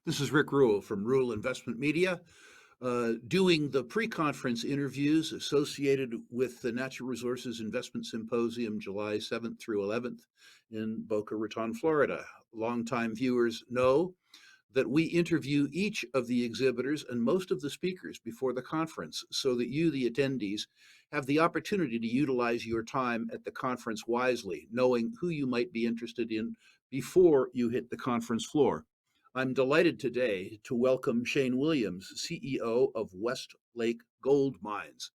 This is Rick Rule from Rule Investment Media, doing the pre-conference interviews associated with the Natural Resources Investment Symposium, July 7th through 11th in Boca Raton, Florida. Longtime viewers know that we interview each of the exhibitors and most of the speakers before the conference so that you, the attendees, have the opportunity to utilize your time at the conference wisely, knowing who you might be interested in before you hit the conference floor. I'm delighted today to welcome Shane Williams, CEO of Westlake Gold Mines.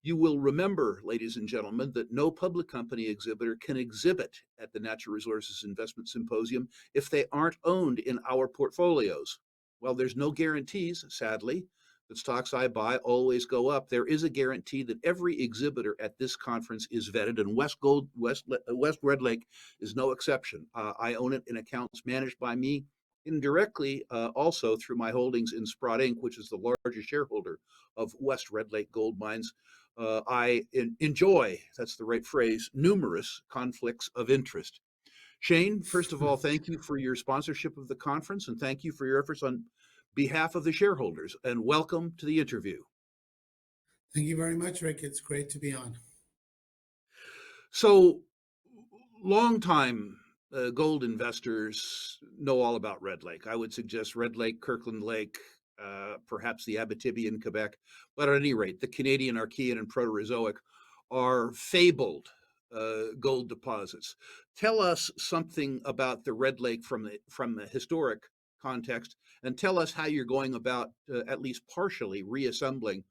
You will remember, ladies and gentlemen, that no public company exhibitor can exhibit at the Natural Resources Investment Symposium if they aren't owned in our portfolios. While there's no guarantees, sadly, that stocks I buy always go up, there is a guarantee that every exhibitor at this conference is vetted, and West Red Lake is no exception. I own it in accounts managed by me indirectly, also through my holdings in Sprott Inc., which is the largest shareholder of West Red Lake Gold Mines. I enjoy, that's the right phrase, numerous conflicts of interest. Shane, first of all, thank you for your sponsorship of the conference, and thank you for your efforts on behalf of the shareholders, and welcome to the interview. Thank you very much, Rick. It's great to be on. So, longtime gold investors know all about Red Lake. I would suggest Red Lake, Kirkland Lake, perhaps the Abitibi in Quebec. But at any rate, the Canadian Archean and Proterozoic are fabled gold deposits. Tell us something about the Red Lake from the historic context, and tell us how you're going about at least partially reassembling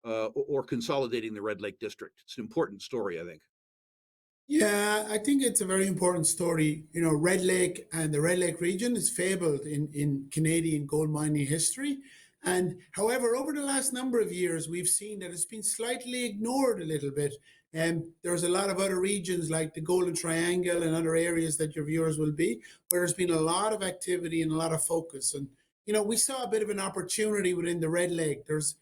or consolidating the Red Lake district. It's an important story, I think. Yeah, I think it's a very important story. You know, Red Lake and the Red Lake region is fabled in Canadian gold mining history. And however, over the last number of years, we've seen that it's been slightly ignored a little bit. And there's a lot of other regions like the Golden Triangle and other areas that your viewers will be, where there's been a lot of activity and a lot of focus. And, you know, we saw a bit of an opportunity within the Red Lake. There's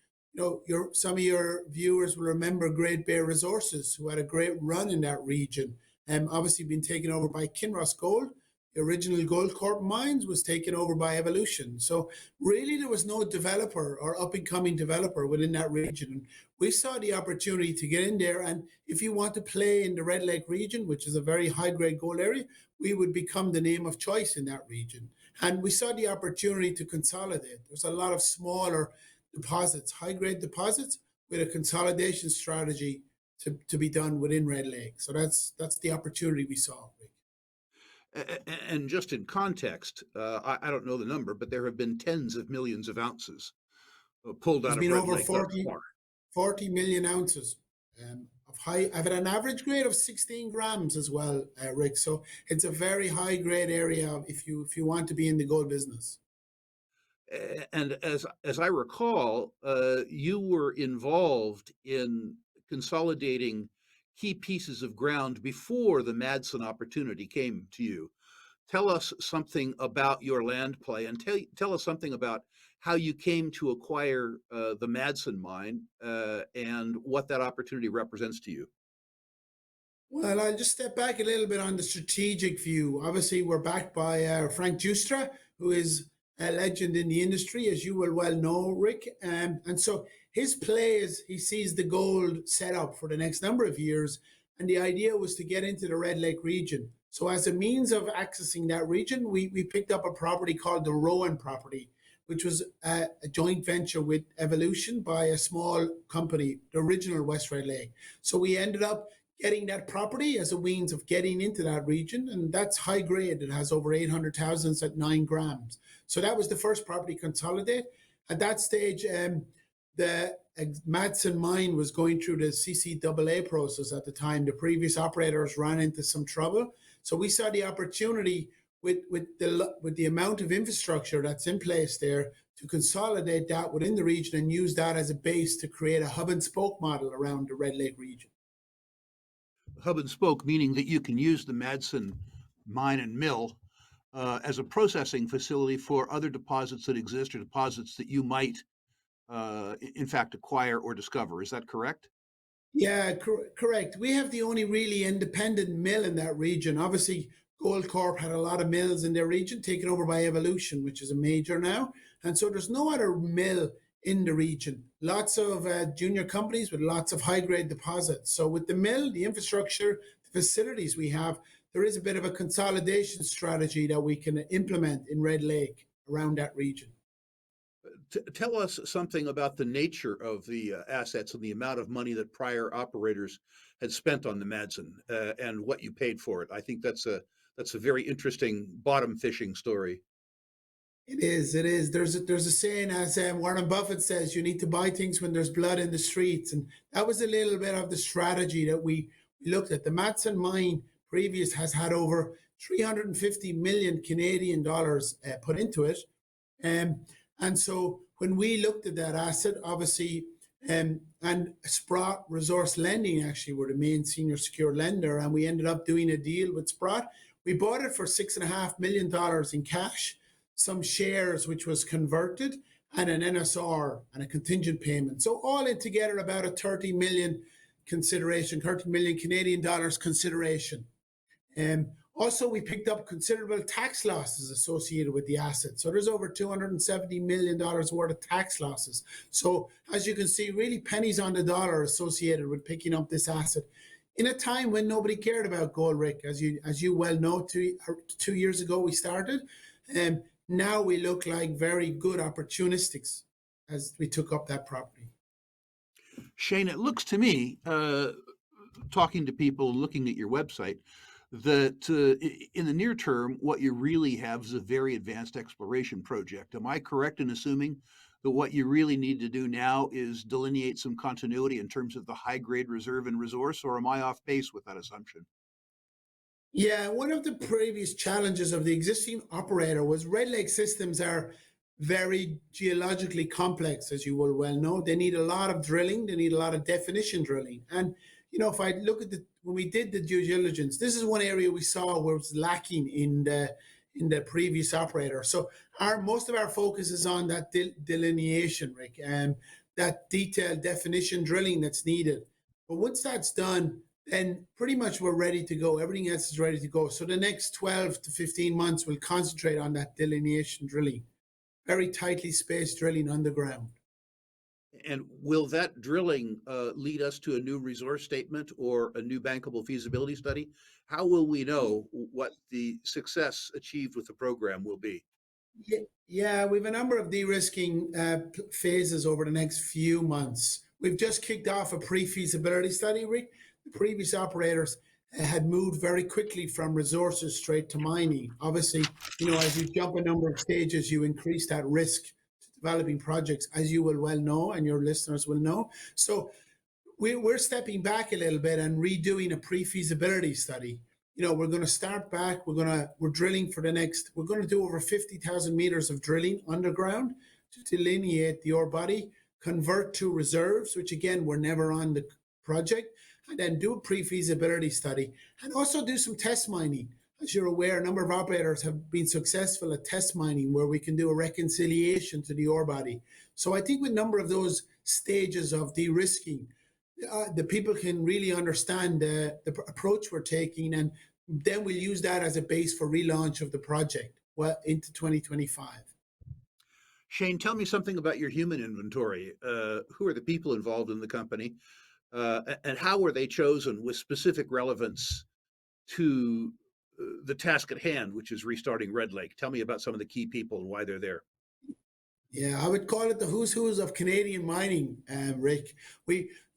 some of your viewers will remember Great Bear Resources, who had a great run in that region, and obviously been taken over by Kinross Gold. The original Goldcorp Mines was taken over by Evolution. So really, there was no developer or up-and-coming developer within that region. And we saw the opportunity to get in there. And if you want to play in the Red Lake region, which is a very high-grade gold area, we would become the name of choice in that region. And we saw the opportunity to consolidate. There's a lot of smaller deposits, high-grade deposits, with a consolidation strategy to be done within Red Lake. So that's the opportunity we saw, Rick. And just in context, I don't know the number, but there have been tens of millions of ounces pulled There's out of been Red over Lake thus far. 40 million ounces I've had an average grade of 16 grams as well, Rick. So it's a very high grade area if you want to be in the gold business. And as I recall, you were involved in consolidating key pieces of ground before the Madsen opportunity came to you. Tell us something about your land play, and tell us something about how you came to acquire the Madsen mine and what that opportunity represents to you. Well, I'll just step back a little bit on the strategic view. Obviously, we're backed by Frank Giustra, who is a legend in the industry, as you will well know, Rick. And so his play is he sees the gold set up for the next number of years. And the idea was to get into the Red Lake region. So as a means of accessing that region, we picked up a property called the Rowan property, which was a joint venture with Evolution by a small company, the original West Red Lake. So we ended up getting that property as a means of getting into that region. And that's high grade. It has over 800,000 at 9 grams. So that was the first property consolidate. At that stage, the Madsen mine was going through the CCAA process at the time. The previous operators ran into some trouble. So we saw the opportunity with the amount of infrastructure that's in place there to consolidate that within the region and use that as a base to create a hub and spoke model around the Red Lake region. Hub and spoke, meaning that you can use the Madsen mine and mill as a processing facility for other deposits that exist or deposits that you might, in fact, acquire or discover. Is that correct? Yeah, correct. We have the only really independent mill in that region. Obviously, Goldcorp had a lot of mills in their region taken over by Evolution, which is a major now. And so there's no other mill in the region. Lots of junior companies with lots of high grade deposits. So with the mill, the infrastructure, the facilities we have, there is a bit of a consolidation strategy that we can implement in Red Lake around that region. Tell us something about the nature of the assets and the amount of money that prior operators had spent on the Madsen and what you paid for it. I think that's a very interesting bottom fishing story. It is. It is. There's a saying, as Warren Buffett says, you need to buy things when there's blood in the streets, and that was a little bit of the strategy that we looked at. The Madsen mine previous has had over 350 million Canadian dollars put into it, and so when we looked at that asset, obviously, and Sprott Resource Lending actually were the main senior secured lender, and we ended up doing a deal with Sprott. We bought it for $6.5 million in cash, some shares which was converted, and an NSR and a contingent payment. So all in together about a 30 million consideration, 30 million Canadian dollars consideration. Also, we picked up considerable tax losses associated with the asset. So there's over $270 million worth of tax losses. So as you can see, really pennies on the dollar associated with picking up this asset in a time when nobody cared about gold, Rick. As you well know, 2 years ago we started. Now we look like very good opportunistics as we took up that property. Shane, it looks to me, talking to people, looking at your website, that in the near term, what you really have is a very advanced exploration project. Am I correct in assuming that what you really need to do now is delineate some continuity in terms of the high grade reserve and resource, or am I off base with that assumption? Yeah, one of the previous challenges of the existing operator was Red Lake systems are very geologically complex, as you will well know. They need a lot of drilling, they need a lot of definition drilling. And, if I look at when we did the due diligence, this is one area we saw where it was lacking in the previous operator. So most of our focus is on that delineation, Rick, and that detailed definition drilling that's needed. But once that's done, then pretty much we're ready to go. Everything else is ready to go. So the next 12 to 15 months will concentrate on that delineation drilling, very tightly spaced drilling underground. And will that drilling lead us to a new resource statement or a new bankable feasibility study? How will we know what the success achieved with the program will be? Yeah, we have a number of de-risking phases over the next few months. We've just kicked off a pre-feasibility study, Rick. The previous operators had moved very quickly from resources straight to mining. Obviously, as you jump a number of stages, you increase that risk to developing projects, as you will well know, and your listeners will know. So we're stepping back a little bit and redoing a pre-feasibility study. We're going to start back. We're drilling for we're going to do over 50,000 meters of drilling underground to delineate the ore body, convert to reserves, which again, were never on the project, and then do a pre-feasibility study and also do some test mining. As you're aware, a number of operators have been successful at test mining where we can do a reconciliation to the ore body. So I think with a number of those stages of de-risking, the people can really understand the approach we're taking, and then we'll use that as a base for relaunch of the project into 2025. Shane, tell me something about your human inventory. Who are the people involved in the company? And how were they chosen with specific relevance to the task at hand, which is restarting Red Lake? Tell me about some of the key people and why they're there. Yeah, I would call it the who's who's of Canadian mining, Rick.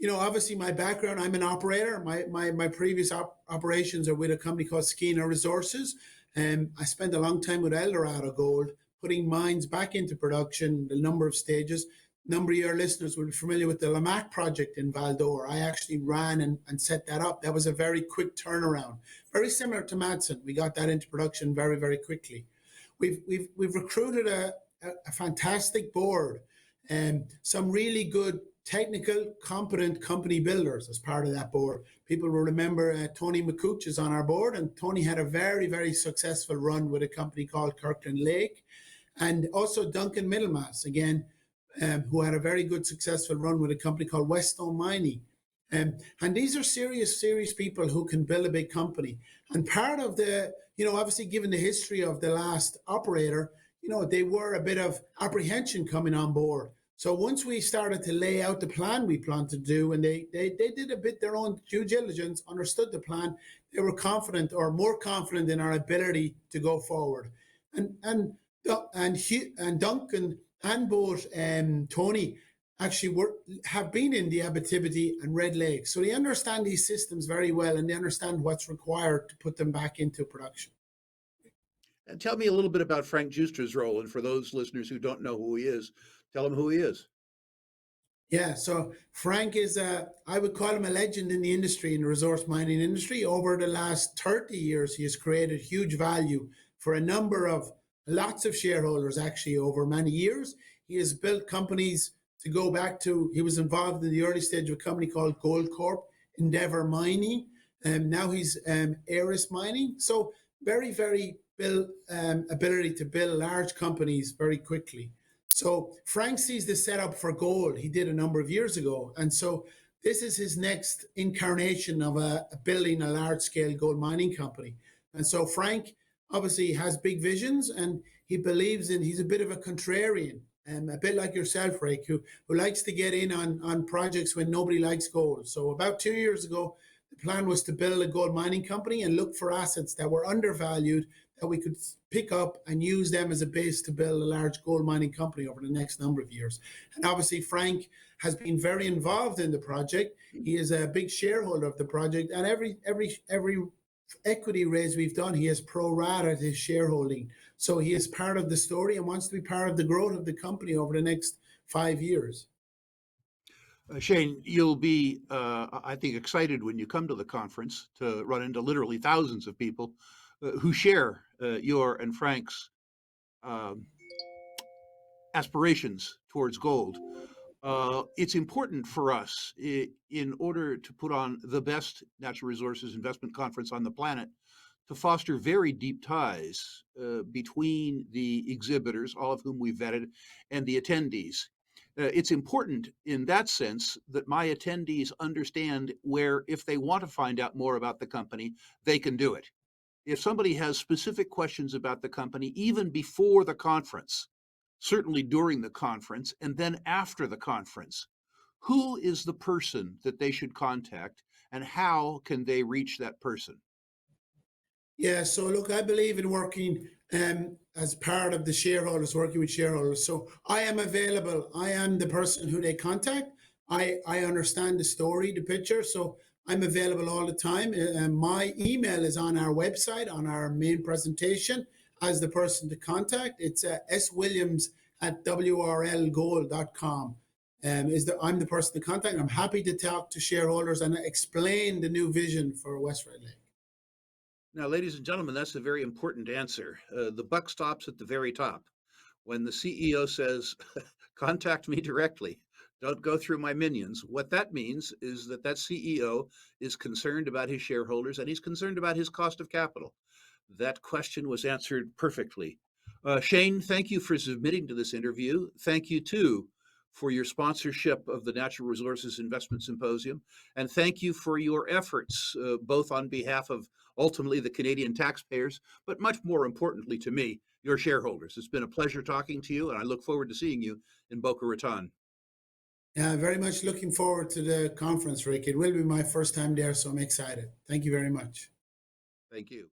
Obviously my background, I'm an operator. My previous operations are with a company called Skeena Resources. I spent a long time with Eldorado Gold, putting mines back into production, the number of stages. Number of your listeners will be familiar with the Lamaque project in Val-d'Or. I actually ran and set that up. That was a very quick turnaround, very similar to Madsen. We got that into production very, very quickly. We've recruited a fantastic board and some really good technical, competent company builders as part of that board. People will remember Tony McCooch is on our board, and Tony had a very, very successful run with a company called Kirkland Lake, and also Duncan Middlemass, again, who had a very good successful run with a company called Westone Mining. And these are serious people who can build a big company. And part of the, obviously given the history of the last operator, they were a bit of apprehension coming on board. So once we started to lay out the plan we planned to do, and they did a bit their own due diligence, understood the plan, they were confident or more confident in our ability to go forward. And Duncan and both Tony actually have been in the Abitibi and Red Lake, so they understand these systems very well, and they understand what's required to put them back into production. And tell me a little bit about Frank Juster's role. And for those listeners who don't know who he is, tell them who he is. Yeah, so Frank is I would call him a legend in the industry, in the resource mining industry. Over the last 30 years, he has created huge value for a number of lots of shareholders, actually, over many years. He has built companies to go back to, he was involved in the early stage of a company called Gold Corp, Endeavor Mining, and now he's Aris Mining. So very ability to build large companies very quickly. So Frank sees the setup for gold he did a number of years ago. And so this is his next incarnation of building a large scale gold mining company. And so Frank obviously has big visions, and he believes he's a bit of a contrarian, and a bit like yourself, Rick, who likes to get in on projects when nobody likes gold. So about 2 years ago, the plan was to build a gold mining company and look for assets that were undervalued that we could pick up and use them as a base to build a large gold mining company over the next number of years. And obviously, Frank has been very involved in the project. He is a big shareholder of the project, and every equity raise we've done, he has pro-rated his shareholding. So he is part of the story and wants to be part of the growth of the company over the next 5 years. Shane, you'll be, I think, excited when you come to the conference to run into literally thousands of people who share your and Frank's aspirations towards gold. It's important for us, in order to put on the best natural resources investment conference on the planet, to foster very deep ties between the exhibitors, all of whom we vetted, and the attendees. It's important in that sense that my attendees understand where, if they want to find out more about the company, they can do it. If somebody has specific questions about the company, even before the conference, certainly during the conference, and then after the conference, who is the person that they should contact, and how can they reach that person? Yeah, so look, I believe in working as part of the shareholders, working with shareholders. So I am available. I am the person who they contact. I understand the story, the picture. So I'm available all the time. My email is on our website, on our main presentation, as the person to contact. It's swilliams@wrlgold.com. I'm the person to contact. I'm happy to talk to shareholders and explain the new vision for West Red Lake. Now, ladies and gentlemen, that's a very important answer. The buck stops at the very top. When the CEO says, contact me directly, don't go through my minions, what that means is that that CEO is concerned about his shareholders, and he's concerned about his cost of capital. That question was answered perfectly. Shane, thank you for submitting to this interview. Thank you, too, for your sponsorship of the Natural Resources Investment Symposium. And thank you for your efforts, both on behalf of ultimately the Canadian taxpayers, but much more importantly to me, your shareholders. It's been a pleasure talking to you, and I look forward to seeing you in Boca Raton. Yeah, very much looking forward to the conference, Rick. It will be my first time there, so I'm excited. Thank you very much. Thank you.